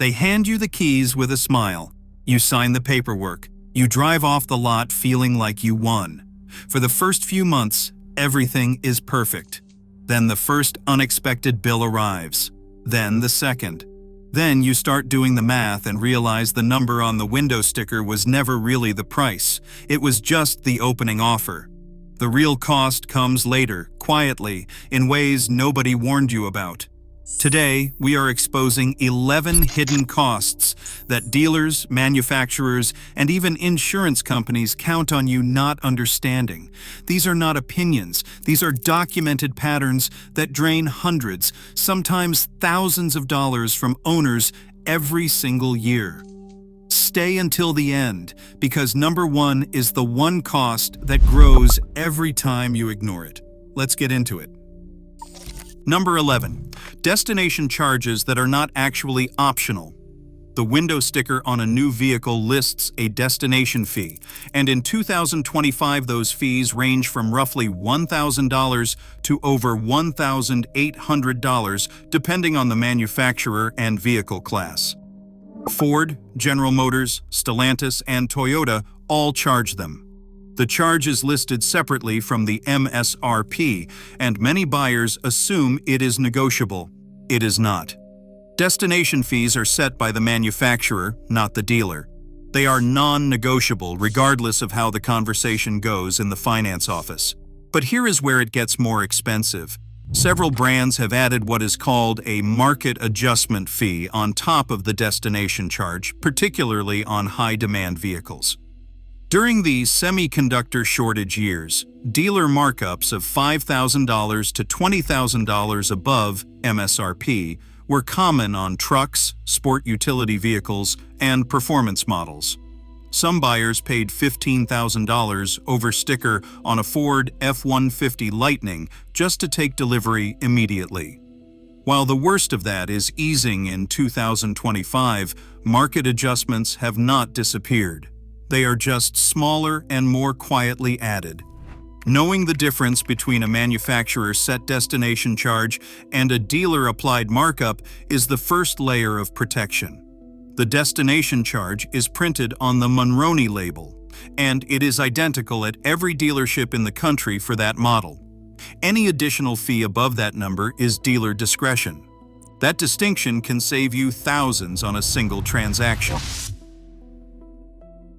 They hand you the keys with a smile. You sign the paperwork. You drive off the lot feeling like you won. For the first few months, everything is perfect. Then the first unexpected bill arrives. Then the second. Then you start doing the math and realize the number on the window sticker was never really the price. It was just the opening offer. The real cost comes later, quietly, in ways nobody warned you about. Today, we are exposing 11 hidden costs that dealers, manufacturers, and even insurance companies count on you not understanding. These are not opinions. These are documented patterns that drain hundreds, sometimes thousands of dollars from owners every single year. Stay until the end, because number one is the one cost that grows every time you ignore it. Let's get into it. Number 11. Destination charges that are not actually optional. The window sticker on a new vehicle lists a destination fee, and in 2025 those fees range from roughly $1,000 to over $1,800 depending on the manufacturer and vehicle class. Ford, General Motors, Stellantis, and Toyota all charge them. The charge is listed separately from the MSRP, and many buyers assume it is negotiable. It is not. Destination fees are set by the manufacturer, not the dealer. They are non-negotiable regardless of how the conversation goes in the finance office. But here is where it gets more expensive. Several brands have added what is called a market adjustment fee on top of the destination charge, particularly on high-demand vehicles. During the semiconductor shortage years, dealer markups of $5,000 to $20,000 above MSRP were common on trucks, sport utility vehicles, and performance models. Some buyers paid $15,000 over sticker on a Ford F-150 Lightning just to take delivery immediately. While the worst of that is easing in 2025, market adjustments have not disappeared. They are just smaller and more quietly added. Knowing the difference between a manufacturer's set destination charge and a dealer-applied markup is the first layer of protection. The destination charge is printed on the Monroney label, and it is identical at every dealership in the country for that model. Any additional fee above that number is dealer discretion. That distinction can save you thousands on a single transaction.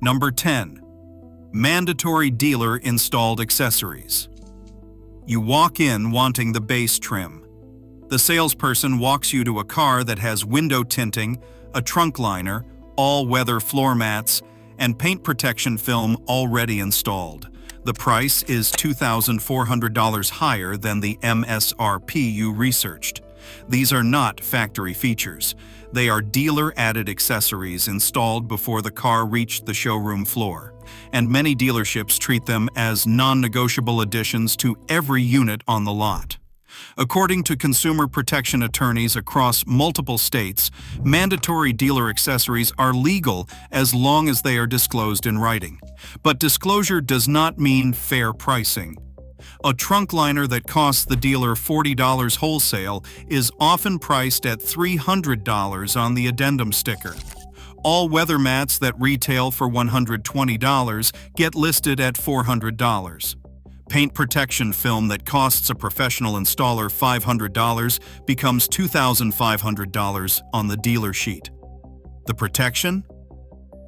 Number 10. Mandatory dealer-installed accessories. You walk in wanting the base trim. The salesperson walks you to a car that has window tinting, a trunk liner, all-weather floor mats, and paint protection film already installed. The price is $2,400 higher than the MSRP you researched. These are not factory features. They are dealer-added accessories installed before the car reached the showroom floor, and many dealerships treat them as non-negotiable additions to every unit on the lot. According to consumer protection attorneys across multiple states, mandatory dealer accessories are legal as long as they are disclosed in writing. But disclosure does not mean fair pricing. A trunk liner that costs the dealer $40 wholesale is often priced at $300 on the addendum sticker. All weather mats that retail for $120 get listed at $400. Paint protection film that costs a professional installer $500 becomes $2,500 on the dealer sheet. The protection?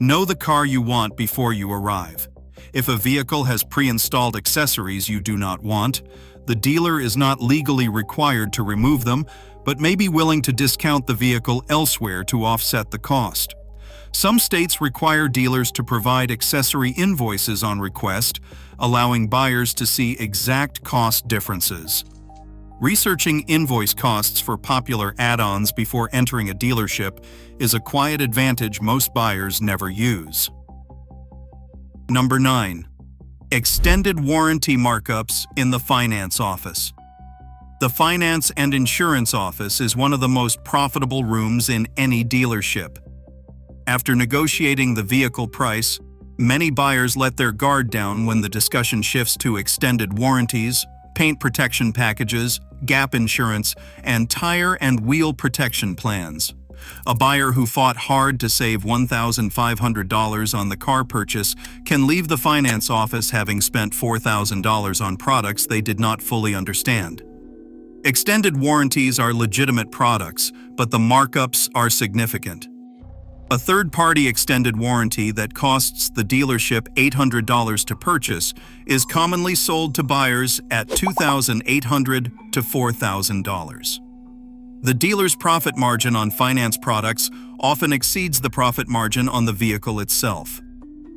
Know the car you want before you arrive. If a vehicle has pre-installed accessories you do not want, the dealer is not legally required to remove them, but may be willing to discount the vehicle elsewhere to offset the cost. Some states require dealers to provide accessory invoices on request, allowing buyers to see exact cost differences. Researching invoice costs for popular add-ons before entering a dealership is a quiet advantage most buyers never use. Number 9. Extended warranty markups in the finance office. The finance and insurance office is one of the most profitable rooms in any dealership. After negotiating the vehicle price, many buyers let their guard down when the discussion shifts to extended warranties, paint protection packages, gap insurance, and tire and wheel protection plans. A buyer who fought hard to save $1,500 on the car purchase can leave the finance office having spent $4,000 on products they did not fully understand. Extended warranties are legitimate products, but the markups are significant. A third-party extended warranty that costs the dealership $800 to purchase is commonly sold to buyers at $2,800 to $4,000. The dealer's profit margin on finance products often exceeds the profit margin on the vehicle itself.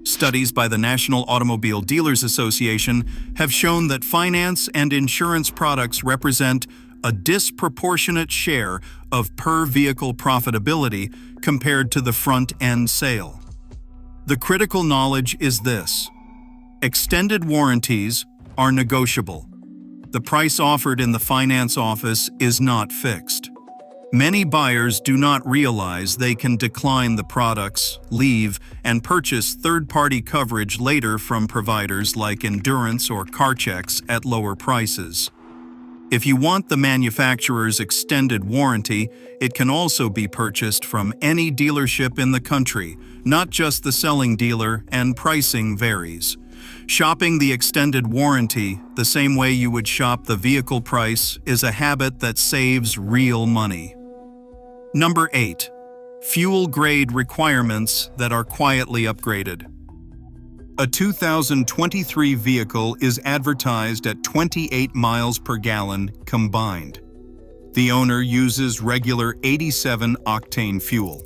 Studies by the National Automobile Dealers Association have shown that finance and insurance products represent a disproportionate share of per-vehicle profitability compared to the front-end sale. The critical knowledge is this: extended warranties are negotiable. The price offered in the finance office is not fixed. Many buyers do not realize they can decline the products, leave, and purchase third-party coverage later from providers like Endurance or CarChecks at lower prices. If you want the manufacturer's extended warranty, it can also be purchased from any dealership in the country, not just the selling dealer, and pricing varies. Shopping the extended warranty the same way you would shop the vehicle price is a habit that saves real money. Number 8. Fuel grade requirements that are quietly upgraded. A 2023 vehicle is advertised at 28 miles per gallon combined. The owner uses regular 87-octane fuel.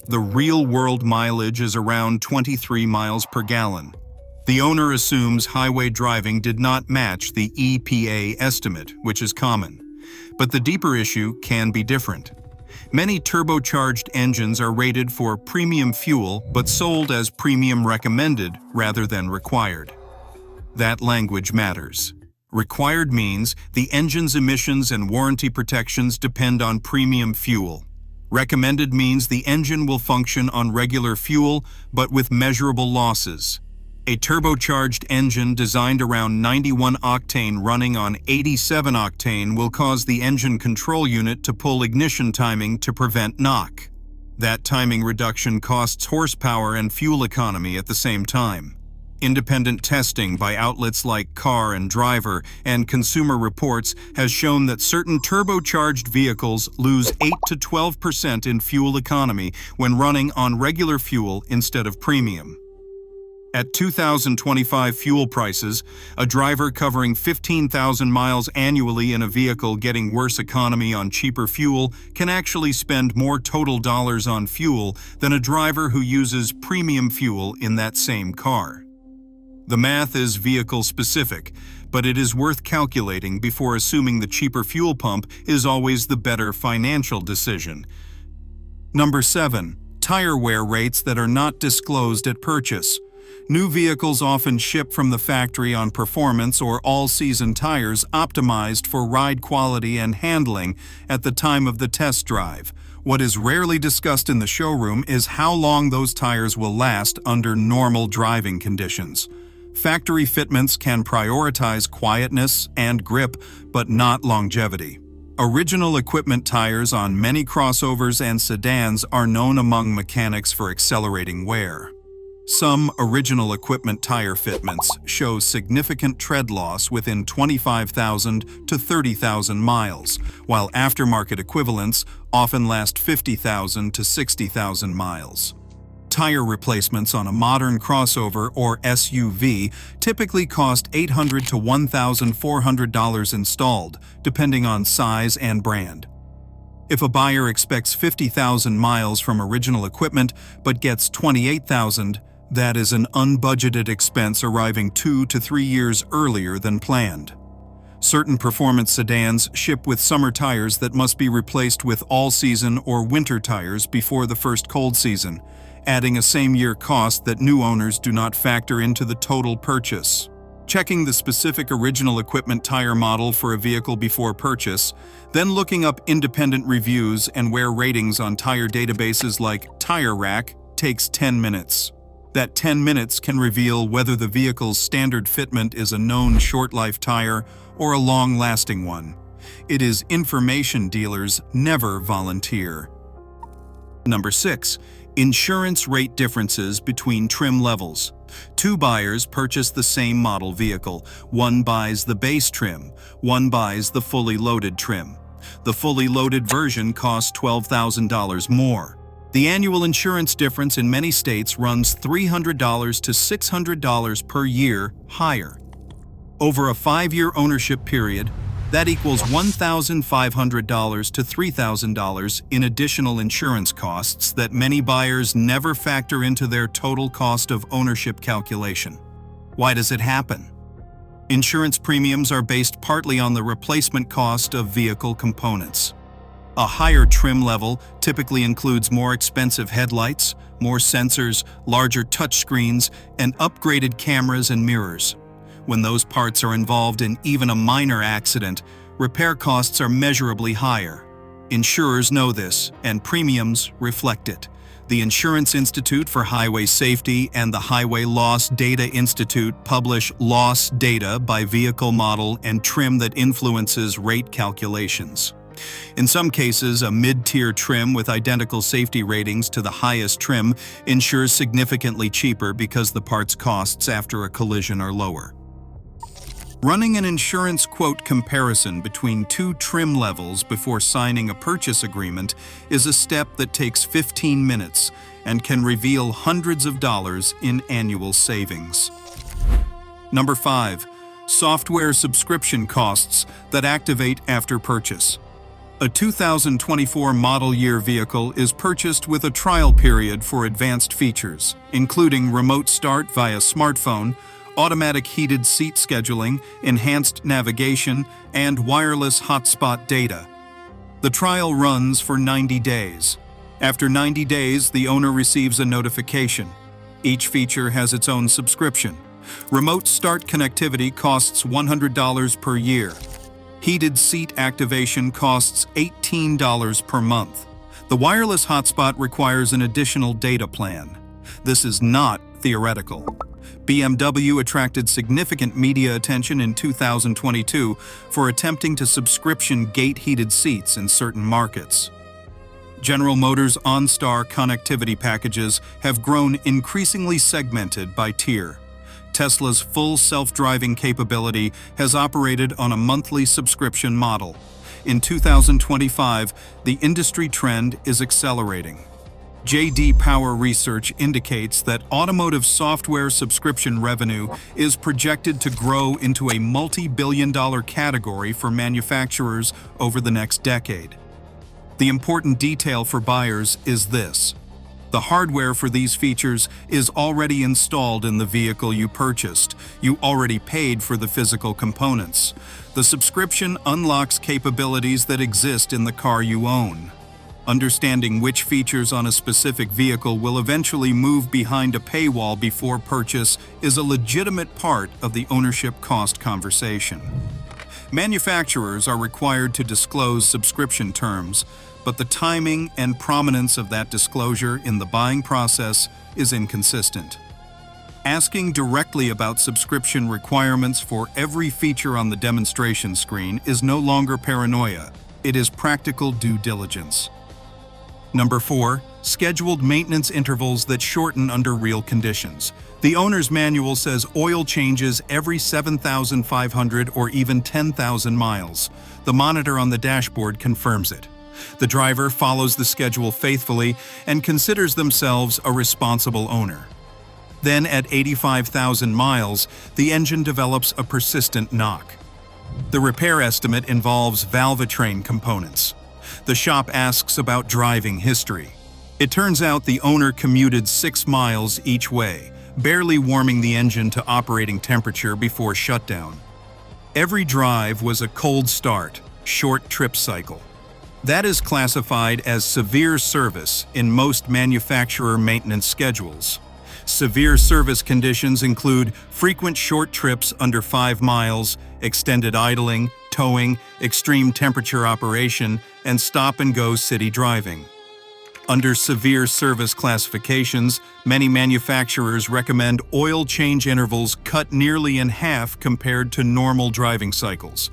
The real-world mileage is around 23 miles per gallon. The owner assumes highway driving did not match the EPA estimate, which is common. But the deeper issue can be different. Many turbocharged engines are rated for premium fuel but sold as premium recommended rather than required. That language matters. Required means the engine's emissions and warranty protections depend on premium fuel. Recommended means the engine will function on regular fuel but with measurable losses. A turbocharged engine designed around 91 octane running on 87 octane will cause the engine control unit to pull ignition timing to prevent knock. That timing reduction costs horsepower and fuel economy at the same time. Independent testing by outlets like Car and Driver and Consumer Reports has shown that certain turbocharged vehicles lose 8 to 12% in fuel economy when running on regular fuel instead of premium. At 2025 fuel prices, a driver covering 15,000 miles annually in a vehicle getting worse economy on cheaper fuel can actually spend more total dollars on fuel than a driver who uses premium fuel in that same car. The math is vehicle-specific, but it is worth calculating before assuming the cheaper fuel pump is always the better financial decision. Number 7. Tire wear rates that are not disclosed at purchase. New vehicles often ship from the factory on performance or all-season tires optimized for ride quality and handling at the time of the test drive. What is rarely discussed in the showroom is how long those tires will last under normal driving conditions. Factory fitments can prioritize quietness and grip, but not longevity. Original equipment tires on many crossovers and sedans are known among mechanics for accelerating wear. Some original equipment tire fitments show significant tread loss within 25,000 to 30,000 miles, while aftermarket equivalents often last 50,000 to 60,000 miles. Tire replacements on a modern crossover or SUV typically cost $800 to $1,400 installed, depending on size and brand. If a buyer expects 50,000 miles from original equipment but gets 28,000, that is an unbudgeted expense arriving 2 to 3 years earlier than planned. Certain performance sedans ship with summer tires that must be replaced with all-season or winter tires before the first cold season, adding a same-year cost that new owners do not factor into the total purchase. Checking the specific original equipment tire model for a vehicle before purchase, then looking up independent reviews and wear ratings on tire databases like Tire Rack takes 10 minutes. That 10 minutes can reveal whether the vehicle's standard fitment is a known short-life tire or a long-lasting one. It is information dealers never volunteer. Number 6. Insurance rate differences between trim levels. Two buyers purchase the same model vehicle. One buys the base trim, one buys the fully loaded trim. The fully loaded version costs $12,000 more. The annual insurance difference in many states runs $300 to $600 per year higher. Over a 5-year ownership period, that equals $1,500 to $3,000 in additional insurance costs that many buyers never factor into their total cost of ownership calculation. Why does it happen? Insurance premiums are based partly on the replacement cost of vehicle components. A higher trim level typically includes more expensive headlights, more sensors, larger touchscreens, and upgraded cameras and mirrors. When those parts are involved in even a minor accident, repair costs are measurably higher. Insurers know this, and premiums reflect it. The Insurance Institute for Highway Safety and the Highway Loss Data Institute publish loss data by vehicle model and trim that influences rate calculations. In some cases, a mid-tier trim with identical safety ratings to the highest trim insures significantly cheaper because the parts costs after a collision are lower. Running an insurance quote comparison between two trim levels before signing a purchase agreement is a step that takes 15 minutes and can reveal hundreds of dollars in annual savings. Number 5. Software subscription costs that activate after purchase. A 2024 model year vehicle is purchased with a trial period for advanced features, including remote start via smartphone, automatic heated seat scheduling, enhanced navigation, and wireless hotspot data. The trial runs for 90 days. After 90 days, the owner receives a notification. Each feature has its own subscription. Remote start connectivity costs $100 per year. Heated seat activation costs $18 per month. The wireless hotspot requires an additional data plan. This is not theoretical. BMW attracted significant media attention in 2022 for attempting to subscription gate heated seats in certain markets. General Motors' OnStar connectivity packages have grown increasingly segmented by tier. Tesla's full self-driving capability has operated on a monthly subscription model. In 2025, the industry trend is accelerating. J.D. Power research indicates that automotive software subscription revenue is projected to grow into a multi-billion-dollar category for manufacturers over the next decade. The important detail for buyers is this: the hardware for these features is already installed in the vehicle you purchased. You already paid for the physical components. The subscription unlocks capabilities that exist in the car you own. Understanding which features on a specific vehicle will eventually move behind a paywall before purchase is a legitimate part of the ownership cost conversation. Manufacturers are required to disclose subscription terms, but the timing and prominence of that disclosure in the buying process is inconsistent. Asking directly about subscription requirements for every feature on the demonstration screen is no longer paranoia. It is practical due diligence. Number 4. Scheduled maintenance intervals that shorten under real conditions. The owner's manual says oil changes every 7,500 or even 10,000 miles. The monitor on the dashboard confirms it. The driver follows the schedule faithfully and considers themselves a responsible owner. Then at 85,000 miles, the engine develops a persistent knock. The repair estimate involves valvetrain components. The shop asks about driving history. It turns out the owner commuted 6 miles each way, barely warming the engine to operating temperature before shutdown. Every drive was a cold start, short trip cycle. That is classified as severe service in most manufacturer maintenance schedules. Severe service conditions include frequent short trips under 5 miles, extended idling, towing, extreme temperature operation, and stop-and-go city driving. Under severe service classifications, many manufacturers recommend oil change intervals cut nearly in half compared to normal driving cycles.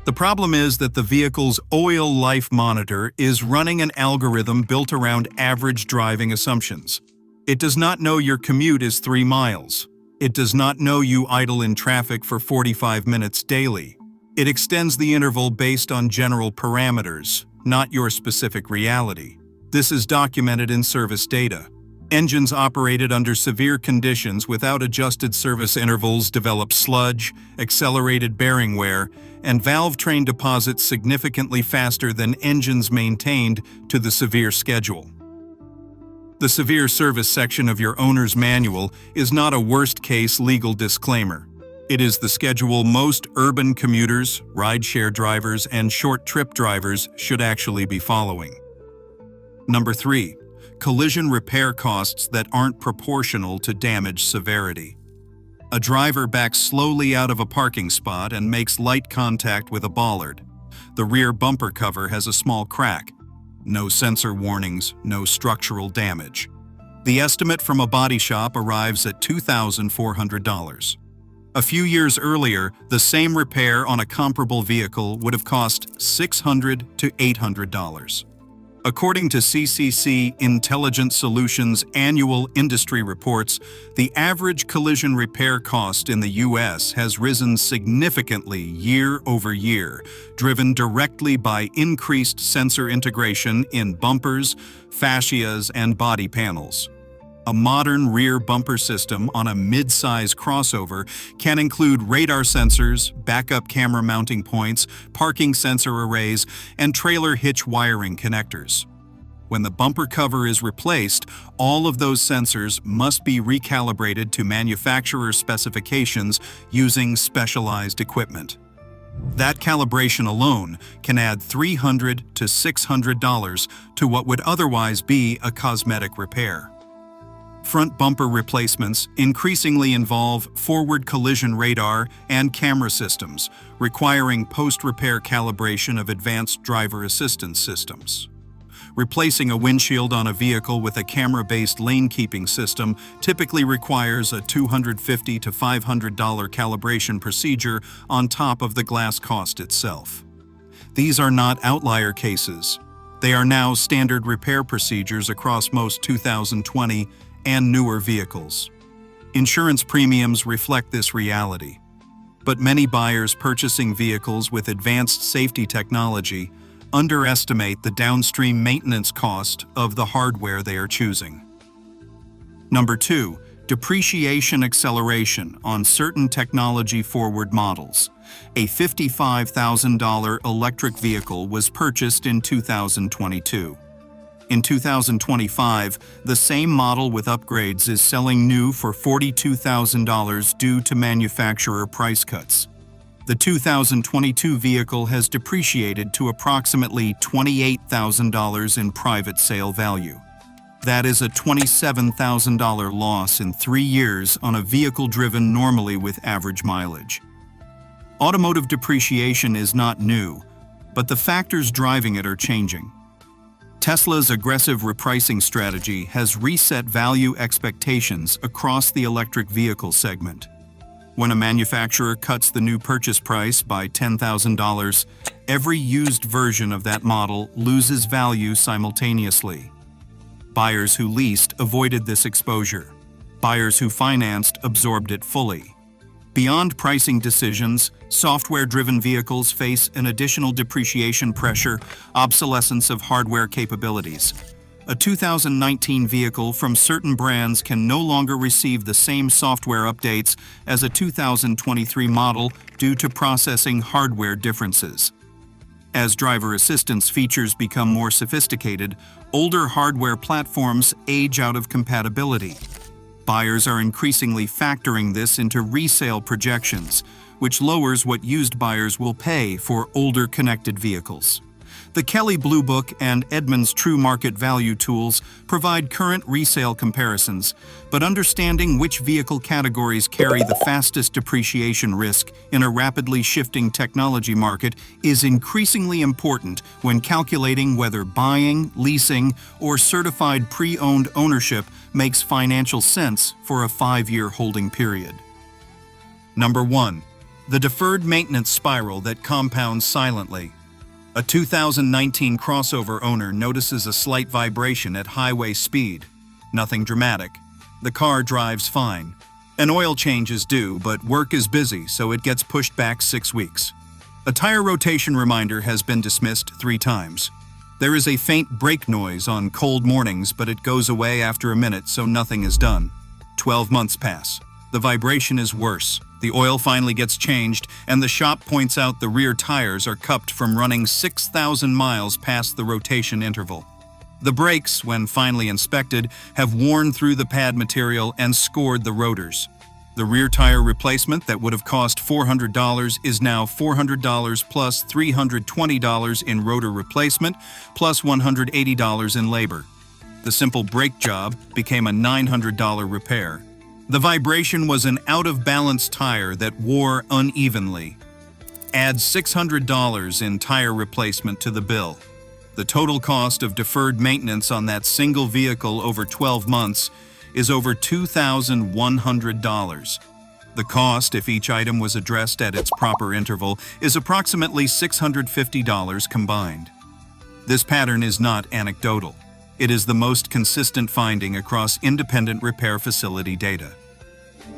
The problem is that the vehicle's oil life monitor is running an algorithm built around average driving assumptions. It does not know your commute is 3 miles. It does not know you idle in traffic for 45 minutes daily. It extends the interval based on general parameters, not your specific reality. This is documented in service data. Engines operated under severe conditions without adjusted service intervals develop sludge, accelerated bearing wear, and valve train deposits significantly faster than engines maintained to the severe schedule. The severe service section of your owner's manual is not a worst-case legal disclaimer. It is the schedule most urban commuters, rideshare drivers, and short-trip drivers should actually be following. Number 3. Collision repair costs that aren't proportional to damage severity. A driver backs slowly out of a parking spot and makes light contact with a bollard. The rear bumper cover has a small crack. No sensor warnings, no structural damage. The estimate from a body shop arrives at $2,400. A few years earlier, the same repair on a comparable vehicle would have cost $600 to $800. According to CCC Intelligent Solutions annual industry reports, the average collision repair cost in the U.S. has risen significantly year over year, driven directly by increased sensor integration in bumpers, fascias, and body panels. A modern rear bumper system on a mid-size crossover can include radar sensors, backup camera mounting points, parking sensor arrays, and trailer hitch wiring connectors. When the bumper cover is replaced, all of those sensors must be recalibrated to manufacturer specifications using specialized equipment. That calibration alone can add $300 to $600 to what would otherwise be a cosmetic repair. Front bumper replacements increasingly involve forward collision radar and camera systems, requiring post-repair calibration of advanced driver assistance systems. Replacing a windshield on a vehicle with a camera-based lane-keeping system typically requires a $250 to $500 calibration procedure on top of the glass cost itself. These are not outlier cases. They are now standard repair procedures across most 2020 and newer vehicles. Insurance premiums reflect this reality, but many buyers purchasing vehicles with advanced safety technology underestimate the downstream maintenance cost of the hardware they are choosing. Number 2, depreciation acceleration on certain technology-forward models. A $55,000 electric vehicle was purchased in 2022. In 2025, the same model with upgrades is selling new for $42,000 due to manufacturer price cuts. The 2022 vehicle has depreciated to approximately $28,000 in private sale value. That is a $27,000 loss in 3 years on a vehicle driven normally with average mileage. Automotive depreciation is not new, but the factors driving it are changing. Tesla's aggressive repricing strategy has reset value expectations across the electric vehicle segment. When a manufacturer cuts the new purchase price by $10,000, every used version of that model loses value simultaneously. Buyers who leased avoided this exposure. Buyers who financed absorbed it fully. Beyond pricing decisions, software-driven vehicles face an additional depreciation pressure, obsolescence of hardware capabilities. A 2019 vehicle from certain brands can no longer receive the same software updates as a 2023 model due to processing hardware differences. As driver assistance features become more sophisticated, older hardware platforms age out of compatibility. Buyers are increasingly factoring this into resale projections, which lowers what used buyers will pay for older connected vehicles. The Kelley Blue Book and Edmunds True Market Value tools provide current resale comparisons, but understanding which vehicle categories carry the fastest depreciation risk in a rapidly shifting technology market is increasingly important when calculating whether buying, leasing, or certified pre-owned ownership makes financial sense for a 5-year holding period. Number 1. The deferred maintenance spiral that compounds silently. A 2019 crossover owner notices a slight vibration at highway speed. Nothing dramatic. The car drives fine. An oil change is due, but work is busy, so it gets pushed back 6 weeks. A tire rotation reminder has been dismissed 3 times. There is a faint brake noise on cold mornings, but it goes away after a minute, so nothing is done. 12 months pass. The vibration is worse. The oil finally gets changed, and the shop points out the rear tires are cupped from running 6,000 miles past the rotation interval. The brakes, when finally inspected, have worn through the pad material and scored the rotors. The rear tire replacement that would have cost $400 is now $400 plus $320 in rotor replacement plus $180 in labor. The simple brake job became a $900 repair. The vibration was an out-of-balance tire that wore unevenly. Add $600 in tire replacement to the bill. The total cost of deferred maintenance on that single vehicle over 12 months is over $2,100. The cost, if each item was addressed at its proper interval, is approximately $650 combined. This pattern is not anecdotal. It is the most consistent finding across independent repair facility data.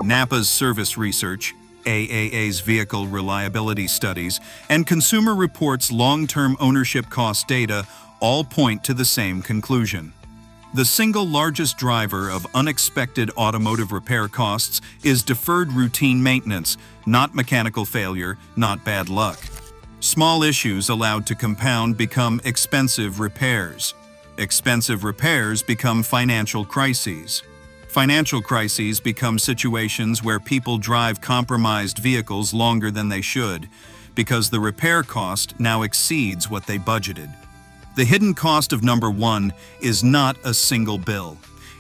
NAPA's service research, AAA's vehicle reliability studies, and Consumer Reports' long-term ownership cost data all point to the same conclusion. The single largest driver of unexpected automotive repair costs is deferred routine maintenance, not mechanical failure, not bad luck. Small issues allowed to compound become expensive repairs. Expensive repairs become financial crises. Financial crises become situations where people drive compromised vehicles longer than they should, because the repair cost now exceeds what they budgeted. The hidden cost of number 1 is not a single bill.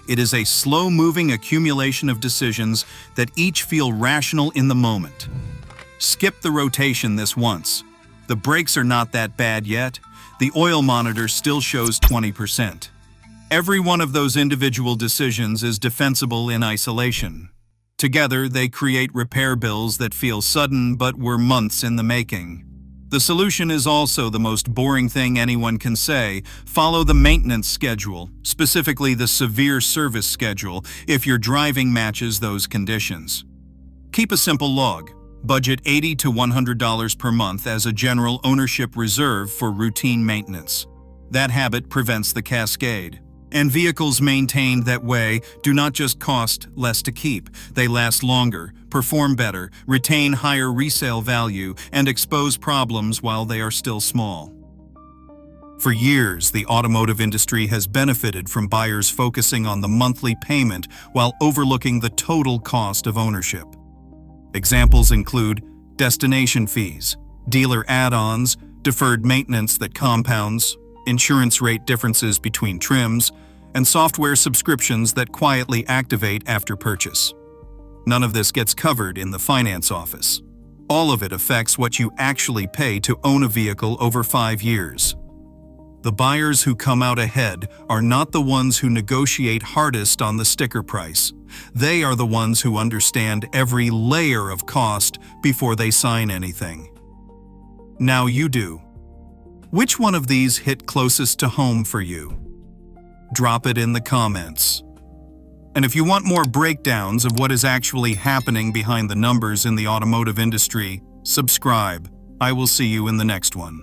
It is a slow-moving accumulation of decisions that each feel rational in the moment. Skip the rotation this once. The brakes are not that bad yet. The oil monitor still shows 20%. Every one of those individual decisions is defensible in isolation. Together, they create repair bills that feel sudden but were months in the making. The solution is also the most boring thing anyone can say: follow the maintenance schedule, specifically the severe service schedule, if your driving matches those conditions. Keep a simple log. Budget $80 to $100 per month as a general ownership reserve for routine maintenance. That habit prevents the cascade. And vehicles maintained that way do not just cost less to keep, they last longer, perform better, retain higher resale value, and expose problems while they are still small. For years, the automotive industry has benefited from buyers focusing on the monthly payment while overlooking the total cost of ownership. Examples include destination fees, dealer add-ons, deferred maintenance that compounds, insurance rate differences between trims, and software subscriptions that quietly activate after purchase. None of this gets covered in the finance office. All of it affects what you actually pay to own a vehicle over 5 years. The buyers who come out ahead are not the ones who negotiate hardest on the sticker price. They are the ones who understand every layer of cost before they sign anything. Now you do. Which one of these hit closest to home for you? Drop it in the comments. And if you want more breakdowns of what is actually happening behind the numbers in the automotive industry, subscribe. I will see you in the next one.